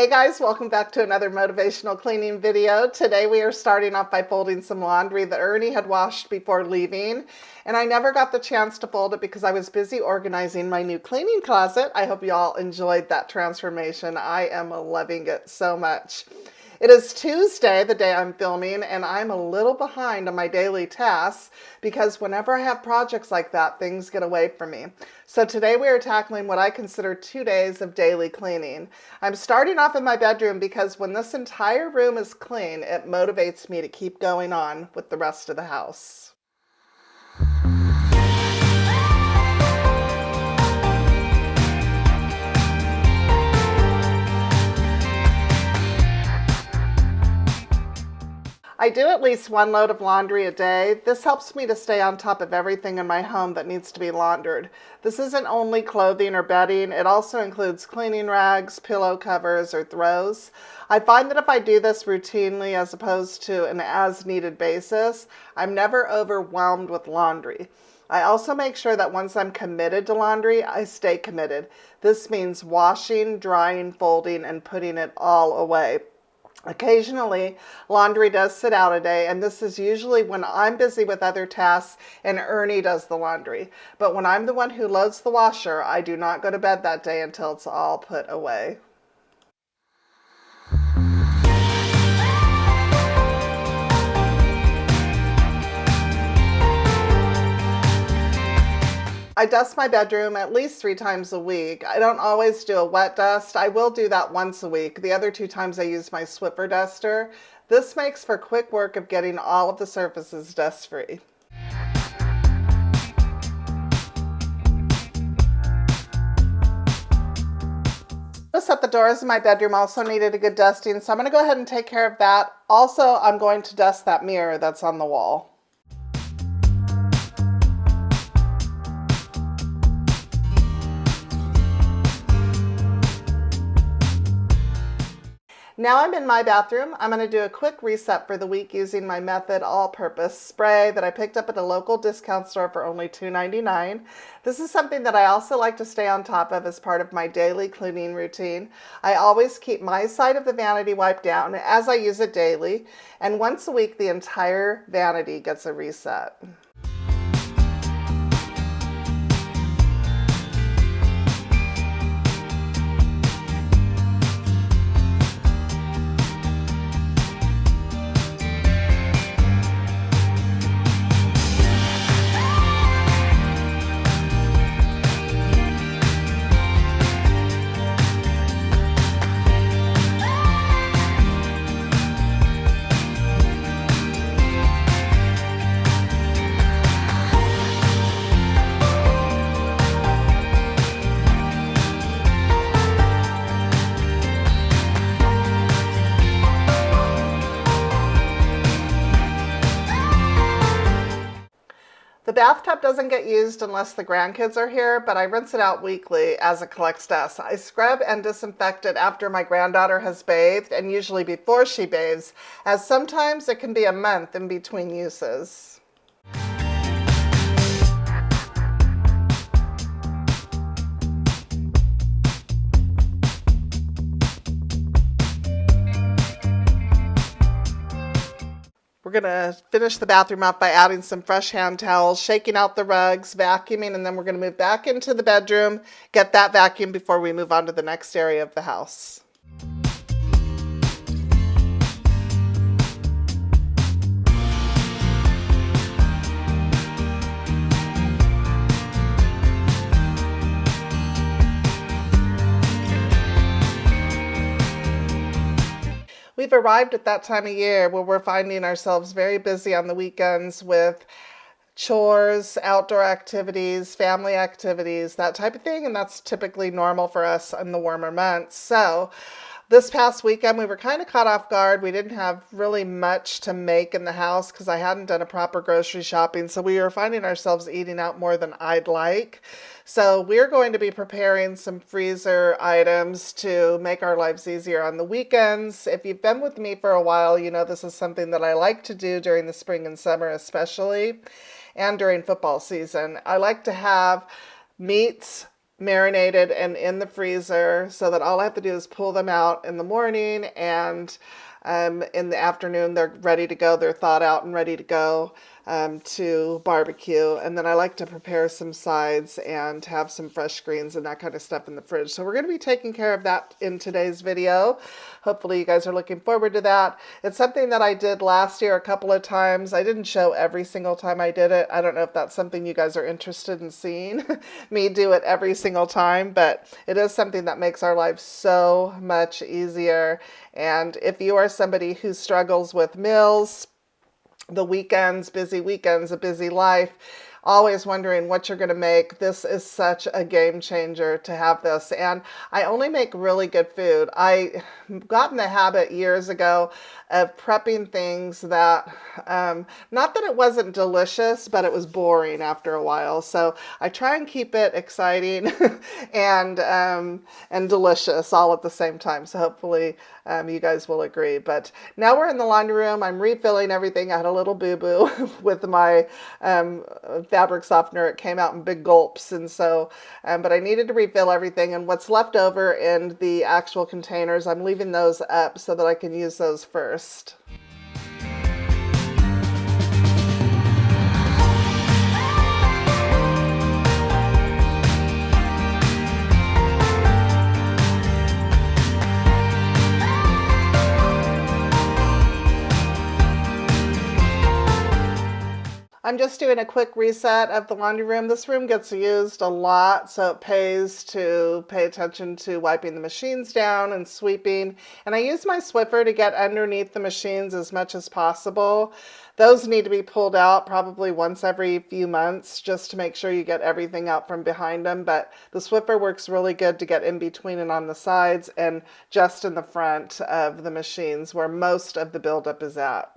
Hey guys, welcome back to another motivational cleaning video. Today we are starting off by folding some laundry that Ernie had washed before leaving, and I never got the chance to fold it because I was busy organizing my new cleaning closet. I hope you all enjoyed that transformation. I am loving it so much. It is Tuesday, the day I'm filming, and I'm a little behind on my daily tasks because whenever I have projects like that, things get away from me. So today we are tackling what I consider 2 days of daily cleaning. I'm starting off in my bedroom because when this entire room is clean, it motivates me to keep going on with the rest of the house. I do at least one load of laundry a day. This helps me to stay on top of everything in my home that needs to be laundered. This isn't only clothing or bedding, it also includes cleaning rags, pillow covers, or throws. I find that if I do this routinely as opposed to an as-needed basis, I'm never overwhelmed with laundry. I also make sure that once I'm committed to laundry, I stay committed. This means washing, drying, folding, and putting it all away. Occasionally, laundry does sit out a day, and this is usually when I'm busy with other tasks and Ernie does the laundry. But when I'm the one who loads the washer, I do not go to bed that day until it's all put away. I dust my bedroom at least 3 times a week. I don't always do a wet dust. I will do that once a week. The other 2 times I use my Swiffer duster. This makes for quick work of getting all of the surfaces dust-free. Notice that the doors in my bedroom also needed a good dusting, so I'm going to go ahead and take care of that. Also, I'm going to dust that mirror that's on the wall. Now I'm in my bathroom. I'm going to do a quick reset for the week using my Method all-purpose spray that I picked up at a local discount store for only $2.99. This is something that I also like to stay on top of as part of my daily cleaning routine. I always keep my side of the vanity wiped down as I use it daily, and once a week the entire vanity gets a reset. The bathtub doesn't get used unless the grandkids are here, but I rinse it out weekly as it collects dust. I scrub and disinfect it after my granddaughter has bathed, and usually before she bathes, as sometimes it can be a month in between uses. We're going to finish the bathroom up by adding some fresh hand towels, shaking out the rugs, vacuuming, and then we're going to move back into the bedroom, get that vacuum before we move on to the next area of the house. We've arrived at that time of year where we're finding ourselves very busy on the weekends with chores, outdoor activities, family activities, that type of thing, and that's typically normal for us in the warmer months. So this past weekend, we were kind of caught off guard. We didn't have really much to make in the house because I hadn't done a proper grocery shopping, so we were finding ourselves eating out more than I'd like. So we're going to be preparing some freezer items to make our lives easier on the weekends. If you've been with me for a while, you know this is something that I like to do during the spring and summer especially, and during football season. I like to have meats marinated and in the freezer so that all I have to do is pull them out in the morning, and in the afternoon they're ready to go. They're thawed out and ready to go to barbecue. And then I like to prepare some sides and have some fresh greens and that kind of stuff in the fridge. So we're going to be taking care of that in today's video. Hopefully you guys are looking forward to that. It's something that I did last year a couple of times. I didn't show every single time I did it. I don't know if that's something you guys are interested in seeing me do it every single time, but it is something that makes our lives so much easier. And if you are somebody who struggles with meals, the weekends, a busy life, always wondering what you're going to make, this is such a game changer to have this. And I only make really good food. I got in the habit years ago of prepping things that, not that it wasn't delicious, but it was boring after a while. So I try and keep it exciting and delicious all at the same time. So hopefully you guys will agree. But now we're in the laundry room. I'm refilling everything. I had a little boo-boo with my fabric softener. It came out in big gulps, and so but I needed to refill everything, and what's left over in the actual containers, I'm leaving those up so that I can use those first. I'm just doing a quick reset of the laundry room. This room gets used a lot, so it pays to pay attention to wiping the machines down and sweeping. And I use my Swiffer to get underneath the machines as much as possible. Those need to be pulled out probably once every few months just to make sure you get everything out from behind them. But the Swiffer works really good to get in between and on the sides and just in the front of the machines where most of the buildup is at.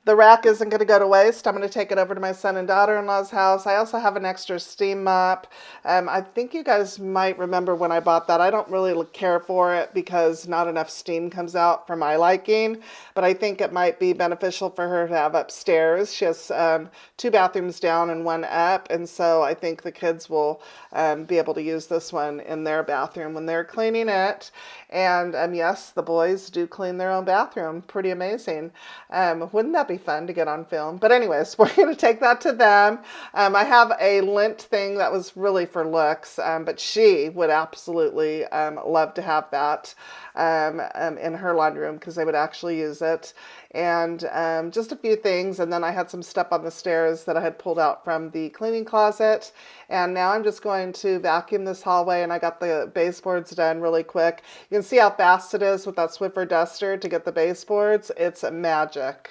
The rack isn't going to go to waste. I'm going to take it over to my son and daughter-in-law's house. I also have an extra steam mop. I think you guys might remember when I bought that. I don't really care for it because not enough steam comes out for my liking, but I think it might be beneficial for her to have upstairs. She has 2 bathrooms down and 1 up, and so I think the kids will be able to use this one in their bathroom when they're cleaning it. And yes, the boys do clean their own bathroom. Pretty amazing. Wouldn't that be fun to get on film? But anyways, we're going to take that to them. I have a lint thing that was really for looks, but she would absolutely love to have that in her laundry room because they would actually use it. And just a few things, and then I had some stuff on the stairs that I had pulled out from the cleaning closet. And now I'm just going to vacuum this hallway, and I got the baseboards done really quick. You can see how fast it is with that Swiffer duster to get the baseboards. It's magic.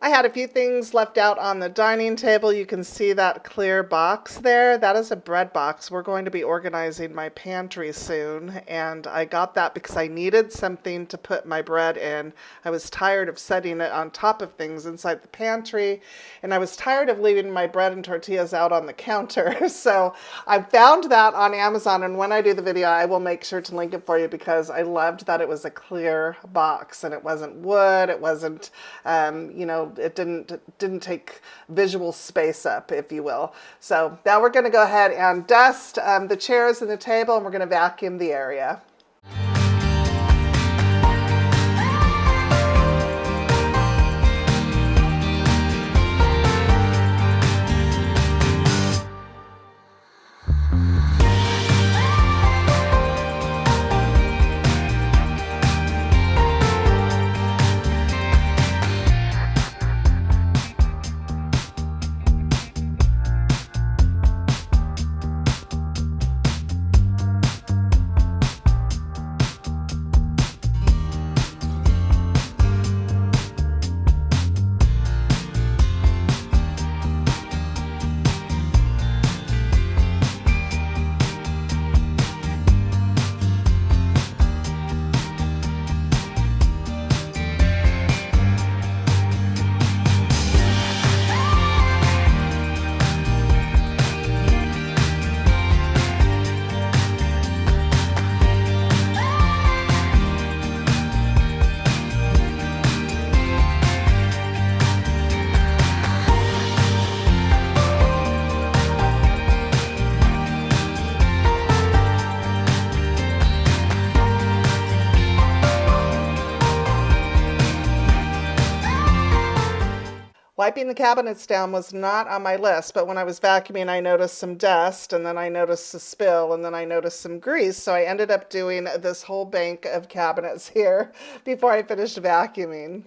I had a few things left out on the dining table. You can see that clear box there. That is a bread box. We're going to be organizing my pantry soon, and I got that because I needed something to put my bread in. I was tired of setting it on top of things inside the pantry, and I was tired of leaving my bread and tortillas out on the counter. So I found that on Amazon, and when I do the video, I will make sure to link it for you because I loved that it was a clear box, and it wasn't wood, it wasn't, it didn't take visual space up, if you will. So now we're going to go ahead and dust the chairs and the table, and we're going to vacuum the area. Wiping the cabinets down was not on my list, but when I was vacuuming, I noticed some dust, and then I noticed a spill, and then I noticed some grease, so I ended up doing this whole bank of cabinets here before I finished vacuuming.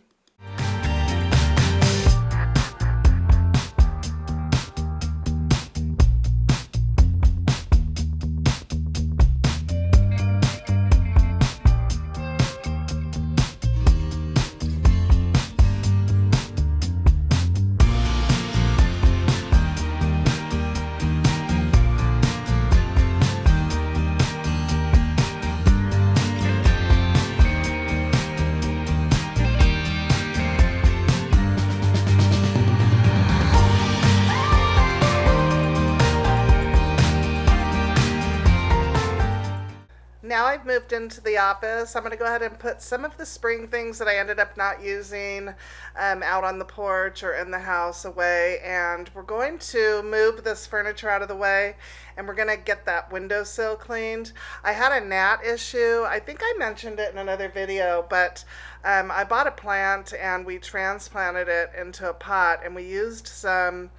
Now I've moved into the office. I'm going to go ahead and put some of the spring things that I ended up not using out on the porch or in the house away. And we're going to move this furniture out of the way, and we're going to get that windowsill cleaned. I had a gnat issue. I think I mentioned it in another video, but I bought a plant and we transplanted it into a pot, and we used some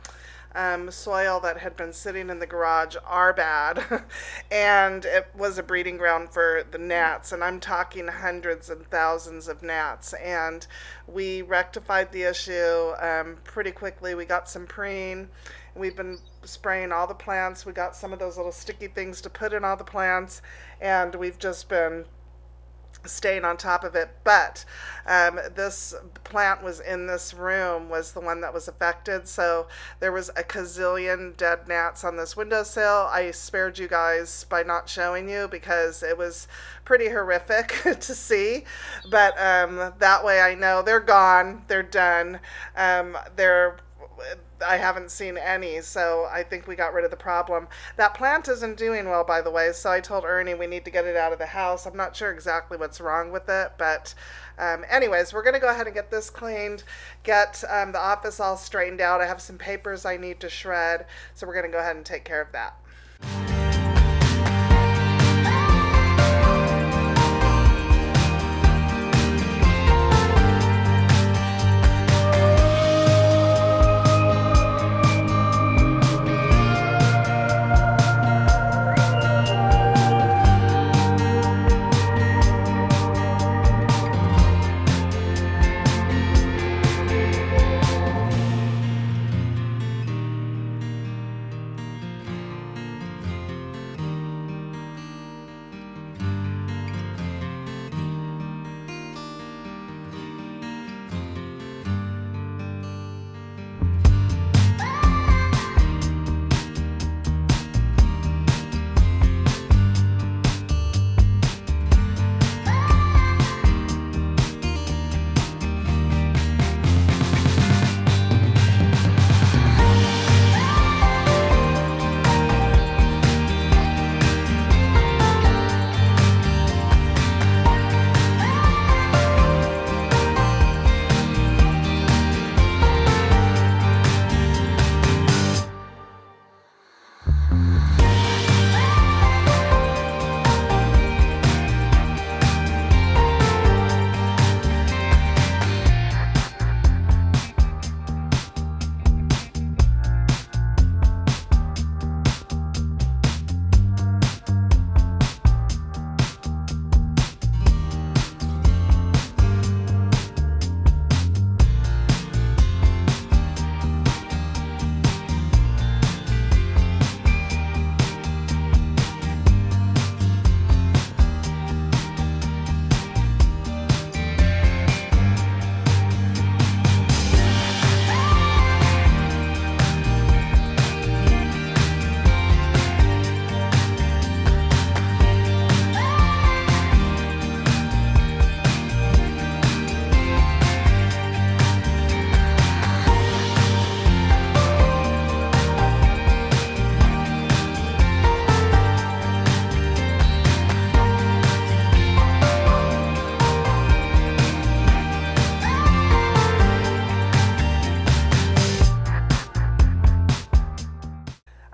soil that had been sitting in the garage, our bad, and it was a breeding ground for the gnats, and I'm talking hundreds and thousands of gnats, and we rectified the issue pretty quickly. We got some preen. We've been spraying all the plants. We got some of those little sticky things to put in all the plants, and we've just been staying on top of it. But this plant was in this room, was the one that was affected, so there was a gazillion dead gnats on this windowsill. I spared you guys by not showing you because it was pretty horrific to see, but that way I know they're gone, they're done. I haven't seen any, so I think we got rid of the problem. That plant isn't doing well, by the way, so I told Ernie we need to get it out of the house. I'm not sure exactly what's wrong with it, but anyways, we're going to go ahead and get this cleaned, get the office all straightened out. I have some papers I need to shred, so we're going to go ahead and take care of that.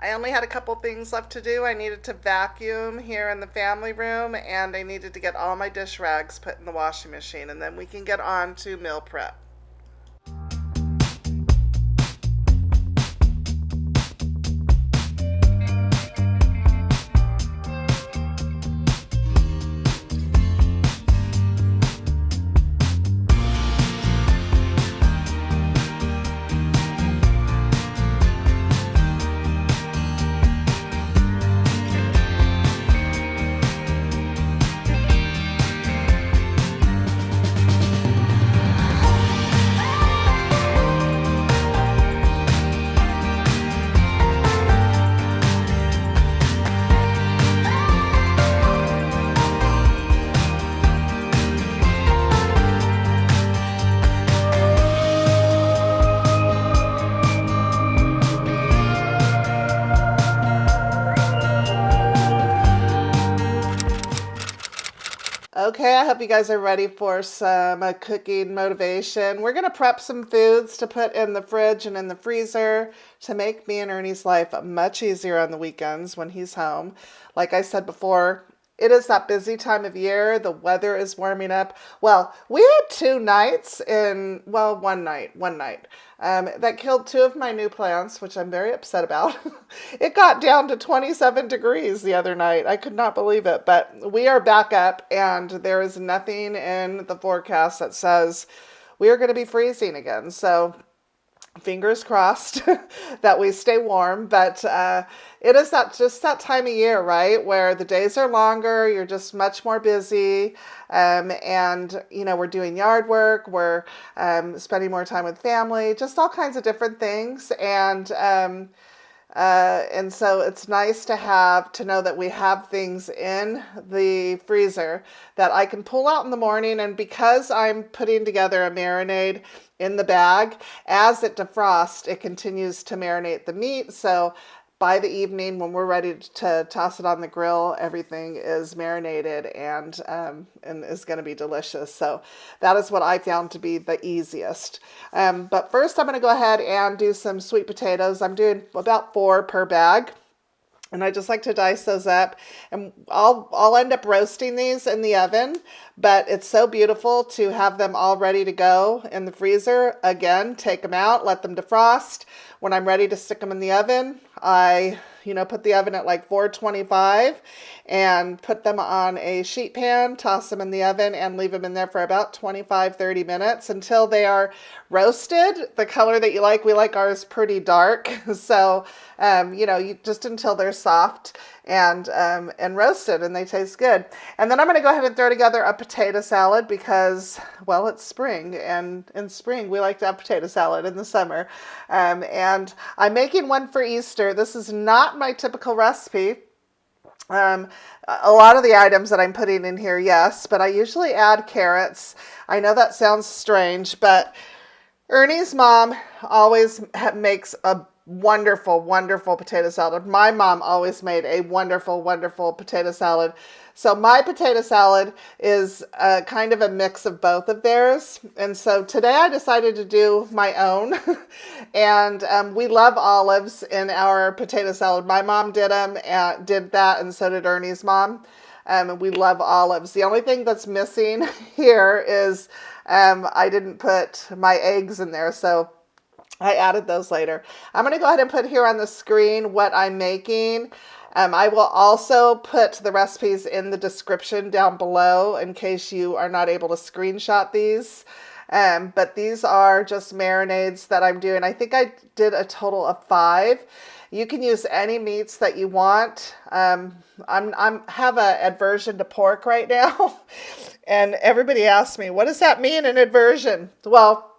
I only had a couple things left to do. I needed to vacuum here in the family room, and I needed to get all my dish rags put in the washing machine, and then we can get on to meal prep. Okay, I hope you guys are ready for some cooking motivation. We're going to prep some foods to put in the fridge and in the freezer to make me and Ernie's life much easier on the weekends when he's home. Like I said before, it is that busy time of year. The weather is warming up. Well, we had one night that killed two of my new plants, which I'm very upset about. It got down to 27 degrees the other night. I could not believe it, but we are back up, and there is nothing in the forecast that says we are going to be freezing again. So fingers crossed that we stay warm, but it is that time of year, right, where the days are longer, you're just much more busy, and we're doing yard work, we're spending more time with family, just all kinds of different things, and so it's nice to know that we have things in the freezer that I can pull out in the morning. And because I'm putting together a marinade in the bag, as it defrosts, it continues to marinate the meat. So by the evening, when we're ready to toss it on the grill, everything is marinated and is going to be delicious. So that is what I found to be the easiest. But first, I'm going to go ahead and do some sweet potatoes. I'm doing about 4 per bag. And I just like to dice those up, and I'll end up roasting these in the oven, but it's so beautiful to have them all ready to go in the freezer. Again, take them out, let them defrost. When I'm ready to stick them in the oven, I put the oven at like 425 and put them on a sheet pan, toss them in the oven, and leave them in there for about 25-30 minutes until they are roasted, the color that you like. We like ours pretty dark, so just until they're soft and roasted and they taste good. And then I'm going to go ahead and throw together a potato salad because, well, it's spring, and in spring we like to have potato salad in the summer. And I'm making one for Easter. This is not my typical recipe. A lot of the items that I'm putting in here, yes, but I usually add carrots. I know that sounds strange, but Ernie's mom always makes a wonderful, wonderful potato salad. My mom always made a wonderful, wonderful potato salad. So my potato salad is kind of a mix of both of theirs. And so today I decided to do my own. And we love olives in our potato salad. My mom did that, and so did Ernie's mom. And we love olives. The only thing that's missing here is I didn't put my eggs in there, so I added those later. I'm going to go ahead and put here on the screen what I'm making. I will also put the recipes in the description down below in case you are not able to screenshot these. But these are just marinades that I'm doing. I think I did a total of 5. You can use any meats that you want. I'm have a aversion to pork right now, and everybody asks me, what does that mean, an aversion? Well,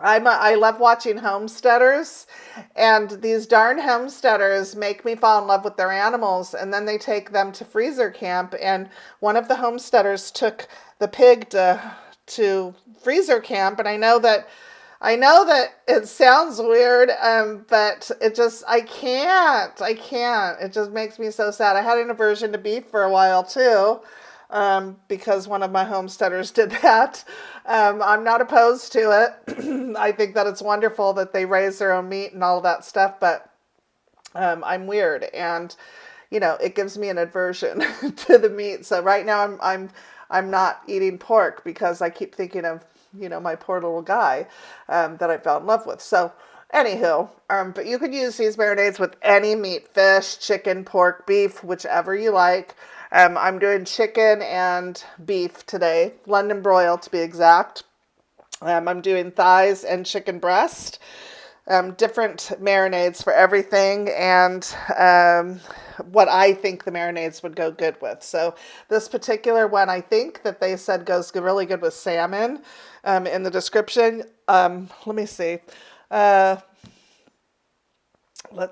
I love watching homesteaders, and these darn homesteaders make me fall in love with their animals, and then they take them to freezer camp, and one of the homesteaders took the pig to freezer camp, and I know that it sounds weird, but I can't. It just makes me so sad. I had an aversion to beef for a while too, because one of my homesteaders did that. I'm not opposed to it. I think that it's wonderful that they raise their own meat and all of that stuff, but I'm weird, and it gives me an aversion to the meat. So right now I'm not eating pork because I keep thinking of my poor little guy that I fell in love with. So anywho, but you could use these marinades with any meat: fish, chicken, pork, beef, whichever you like. I'm doing chicken and beef today, London broil to be exact. I'm doing thighs and chicken breast. Different marinades for everything, and what I think the marinades would go good with. So this particular one, I think that they said goes really good with salmon in the description. Let me see. Let's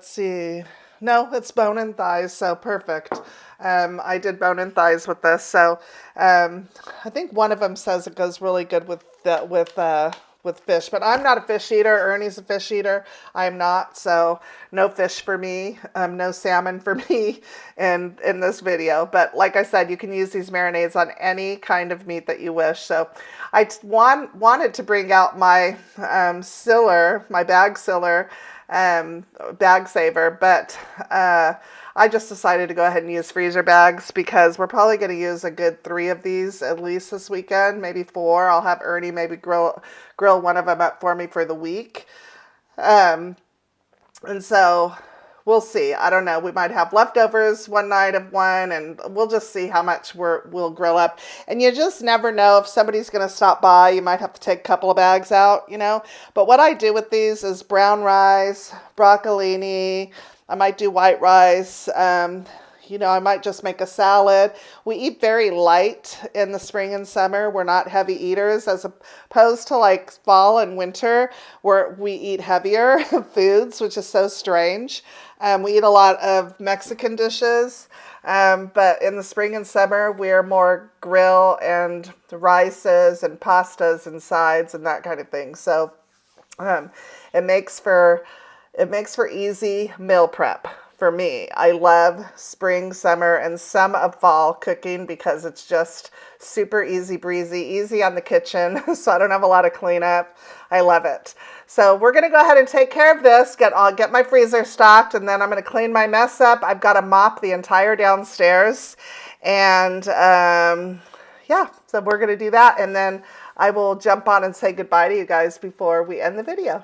see. No, it's bone and thighs, so perfect. I did bone and thighs with this, so I think one of them says it goes really good with with fish, but I'm not a fish eater. Ernie's a fish eater. I'm not, so no fish for me, no salmon for me in this video. But like I said, you can use these marinades on any kind of meat that you wish. So I wanted to bring out my siller, my bag siller, bag saver, but I just decided to go ahead and use freezer bags because we're probably going to use a good 3 of these at least this weekend, maybe 4. I'll have Ernie maybe grill one of them up for me for the week. And so we'll see. I don't know. We might have leftovers one night of one, and we'll just see how much we'll grill up. And you just never know if somebody's going to stop by. You might have to take a couple of bags out, you know. But what I do with these is brown rice, broccolini. I might do white rice. You know, I might just make a salad. We eat very light in the spring and summer. We're not heavy eaters as opposed to like fall and winter where we eat heavier foods, which is so strange. We eat a lot of Mexican dishes, but in the spring and summer, we're more grill and rices and pastas and sides and that kind of thing. So it makes for easy meal prep for me. I love spring, summer, and some of fall cooking because it's just super easy breezy, easy on the kitchen, so I don't have a lot of cleanup. I love it. So we're going to go ahead and take care of this, I'll get my freezer stocked, and then I'm going to clean my mess up. I've got to mop the entire downstairs, and yeah, so we're going to do that, and then I will jump on and say goodbye to you guys before we end the video.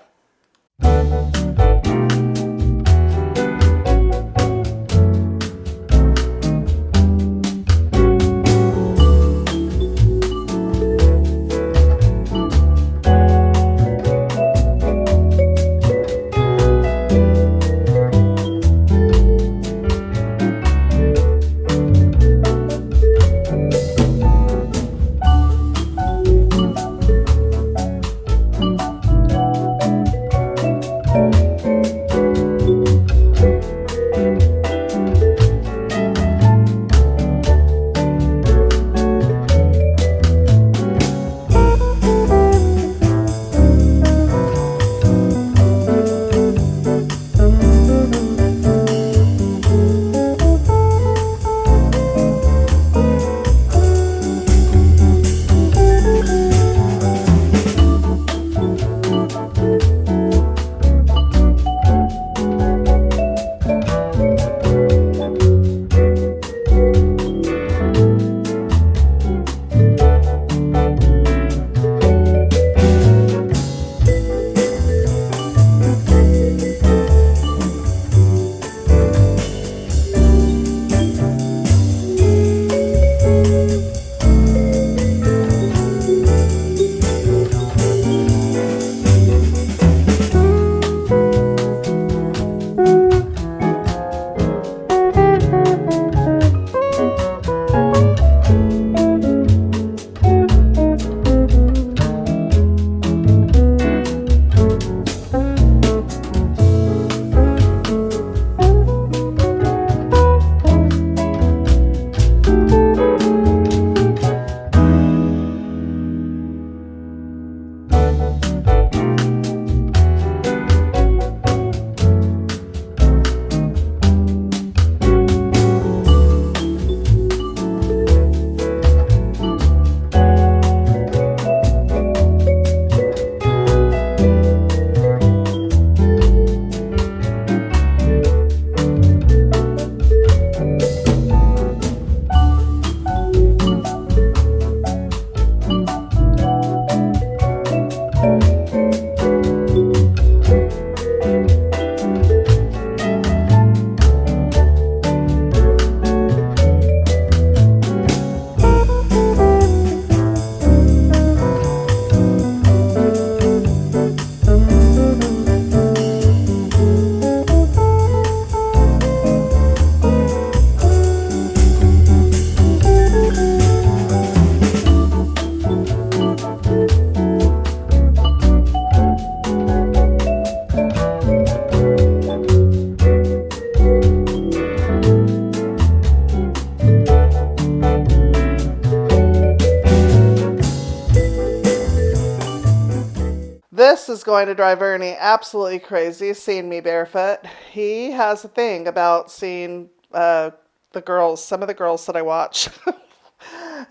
going to drive Ernie absolutely crazy seeing me barefoot. He has a thing about seeing some of the girls that I watch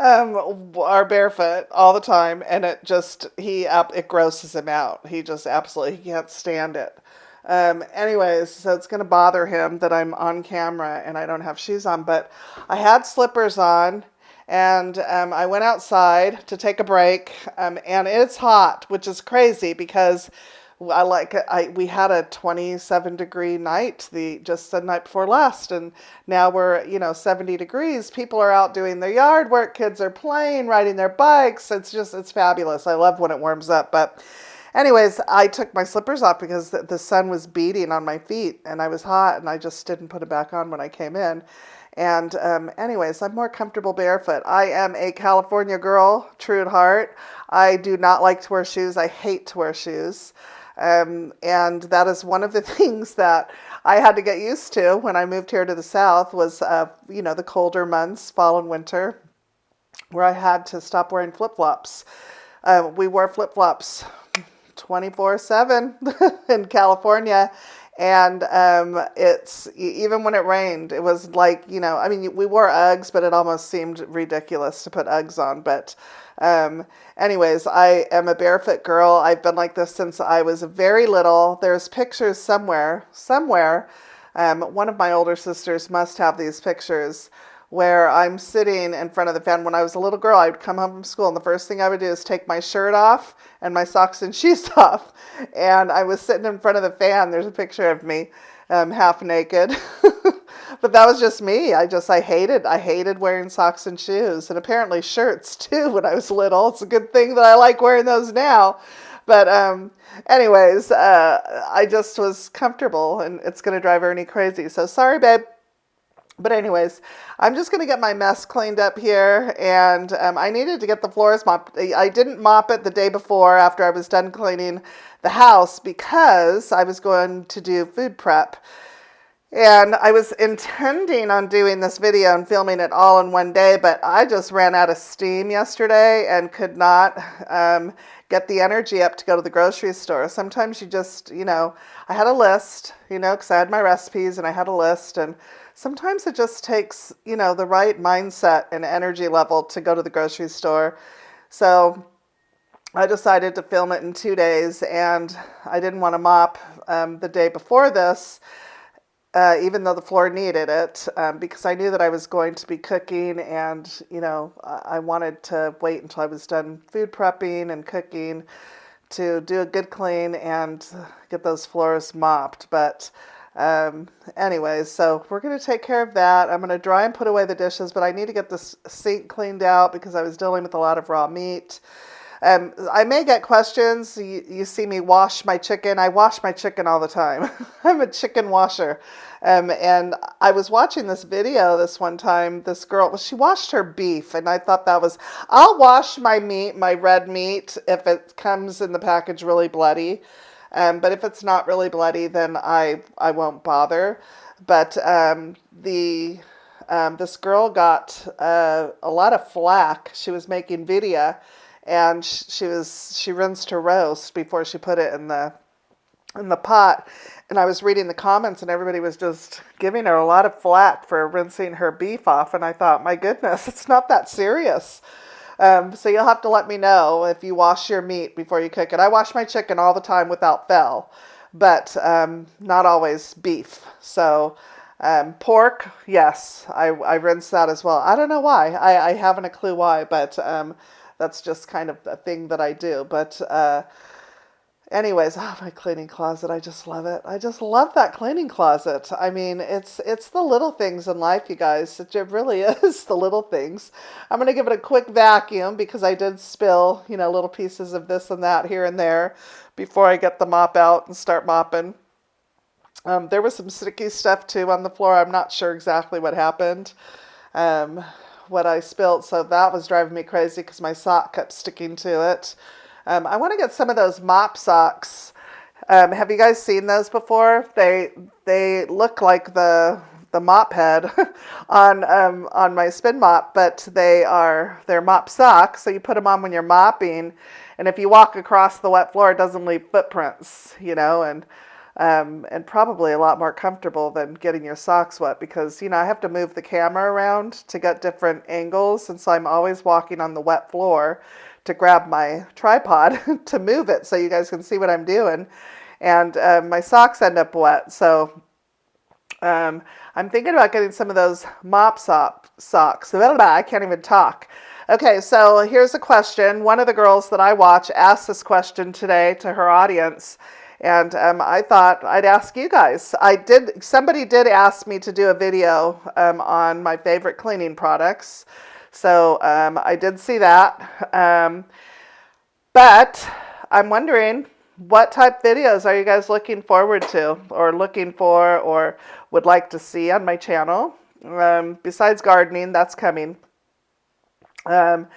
are barefoot all the time, and it grosses him out. He just absolutely he can't stand it. Anyways, so it's going to bother him that I'm on camera and I don't have shoes on, but I had slippers on. And I went outside to take a break, and it's hot, which is crazy because we had a 27-degree night just the night before last, and now we're 70 degrees. People are out doing their yard work, kids are playing, riding their bikes. It's fabulous. I love when it warms up. But anyways, I took my slippers off because the sun was beating on my feet, and I was hot, and I just didn't put it back on when I came in. And anyways, I'm more comfortable barefoot. I am a California girl, true at heart. I do not like to wear shoes. I hate to wear shoes. And that is one of the things that I had to get used to when I moved here to the South was, the colder months, fall and winter, where I had to stop wearing flip-flops. We wore flip-flops 24/7 in California. And it's even when it rained, it was like, we wore Uggs, but it almost seemed ridiculous to put Uggs on. But anyways, I am a barefoot girl. I've been like this since I was very little. There's pictures somewhere. One of my older sisters must have these pictures where I'm sitting in front of the fan. When I was a little girl, I would come home from school, and the first thing I would do is take my shirt off and my socks and shoes off. And I was sitting in front of the fan. There's a picture of me half naked. But that was just me. I hated wearing socks and shoes, and apparently shirts too when I was little. It's a good thing that I like wearing those now. But anyways, I just was comfortable, and it's going to drive Ernie crazy. So sorry, babe. But anyways, I'm just going to get my mess cleaned up here, and I needed to get the floors mopped. I didn't mop it the day before after I was done cleaning the house because I was going to do food prep. And I was intending on doing this video and filming it all in one day, but I just ran out of steam yesterday and could not get the energy up to go to the grocery store. Sometimes you just, I had a list, because I had my recipes and I had a list, and sometimes it just takes, the right mindset and energy level to go to the grocery store. So I decided to film it in 2 days, and I didn't want to mop the day before this, even though the floor needed it, because I knew that I was going to be cooking, and, I wanted to wait until I was done food prepping and cooking to do a good clean and get those floors mopped. But anyways, so we're going to take care of that. I'm going to dry and put away the dishes, but I need to get this sink cleaned out because I was dealing with a lot of raw meat. I may get questions. You see me wash my chicken. I wash my chicken all the time. I'm a chicken washer. And I was watching this video this one time. This girl, she washed her beef, and I thought I'll wash my meat, my red meat, if it comes in the package really bloody. But if it's not really bloody, then I won't bother. But this girl got a lot of flack. She was making video, and she rinsed her roast before she put it in the pot. And I was reading the comments, and everybody was just giving her a lot of flack for rinsing her beef off. And I thought, my goodness, it's not that serious. So you'll have to let me know if you wash your meat before you cook it. I wash my chicken all the time without fail, but not always beef. So pork, yes, I rinse that as well. I don't know why. I haven't a clue why, but that's just kind of a thing that I do. But anyways, my cleaning closet, I just love it. I just love that cleaning closet. I mean, it's the little things in life, you guys. It really is the little things. I'm going to give it a quick vacuum because I did spill, little pieces of this and that here and there before I get the mop out and start mopping. There was some sticky stuff too on the floor. I'm not sure exactly what happened, what I spilled. So that was driving me crazy because my sock kept sticking to it. I want to get some of those mop socks. Have you guys seen those before? They look like the mop head on my spin mop, but they're mop socks. So you put them on when you're mopping, And if you walk across the wet floor, it doesn't leave footprints, you know, and probably a lot more comfortable than getting your socks wet because, you know, I have to move the camera around to get different angles. And so I'm always walking on the wet floor to grab my tripod to move it so you guys can see what I'm doing. And my socks end up wet. So I'm thinking about getting some of those mop socks. I can't even talk. Okay, so here's a question. One of the girls that I watch asked this question today to her audience. And I thought I'd ask you guys. Somebody did ask me to do a video on my favorite cleaning products. So I did see that. But I'm wondering, what type videos are you guys looking forward to or looking for or would like to see on my channel? Besides gardening, that's coming. I'm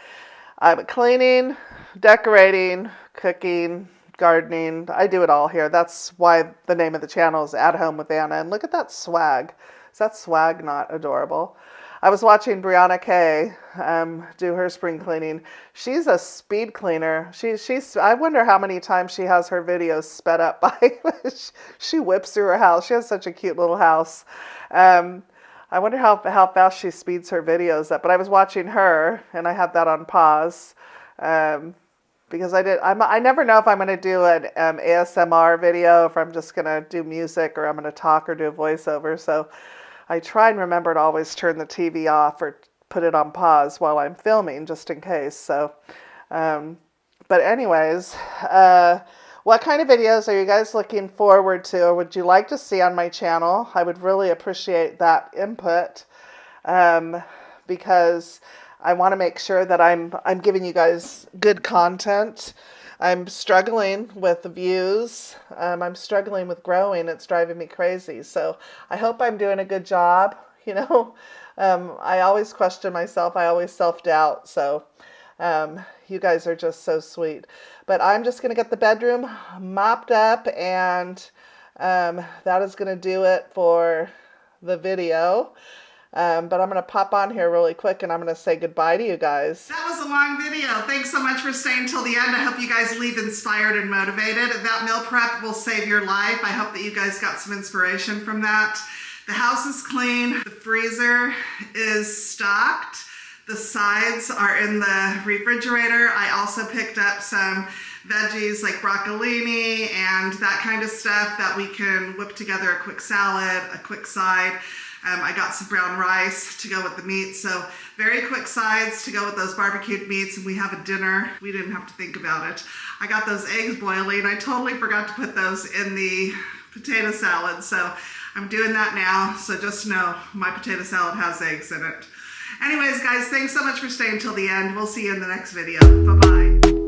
cleaning, decorating, cooking, gardening. I do it all here. That's why the name of the channel is At Home with Anna. And look at that swag. Is that swag not adorable? I was watching Brianna Kay do her spring cleaning. She's a speed cleaner. I wonder how many times she has her videos sped up by. She whips through her house. She has such a cute little house. I wonder how fast she speeds her videos up. But I was watching her, and I had that on pause. Because I never know if I'm going to do an ASMR video, if I'm just going to do music, or I'm going to talk or do a voiceover. So I try and remember to always turn the TV off or put it on pause while I'm filming, just in case. So, but anyways, what kind of videos are you guys looking forward to, or would you like to see on my channel? I would really appreciate that input, because I want to make sure that I'm giving you guys good content. I'm struggling with the views. I'm struggling with growing. It's driving me crazy. So I hope I'm doing a good job. You know, I always question myself. I always self-doubt. So you guys are just so sweet. But I'm just going to get the bedroom mopped up, and that is going to do it for the video. But I'm going to pop on here really quick and I'm going to say goodbye to you guys. That was a long video. Thanks so much for staying till the end. I hope you guys leave inspired and motivated. That meal prep will save your life. I hope that you guys got some inspiration from that. The house is clean. The freezer is stocked. The sides are in the refrigerator. I also picked up some veggies like broccolini and that kind of stuff that we can whip together a quick salad, a quick side. I got some brown rice to go with the meat, so very quick sides to go with those barbecued meats, and we have a dinner. We didn't have to think about it. I got those eggs boiling. I totally forgot to put those in the potato salad, so I'm doing that now, so just know my potato salad has eggs in it. Anyways, guys, thanks so much for staying till the end. We'll see you in the next video. Bye-bye.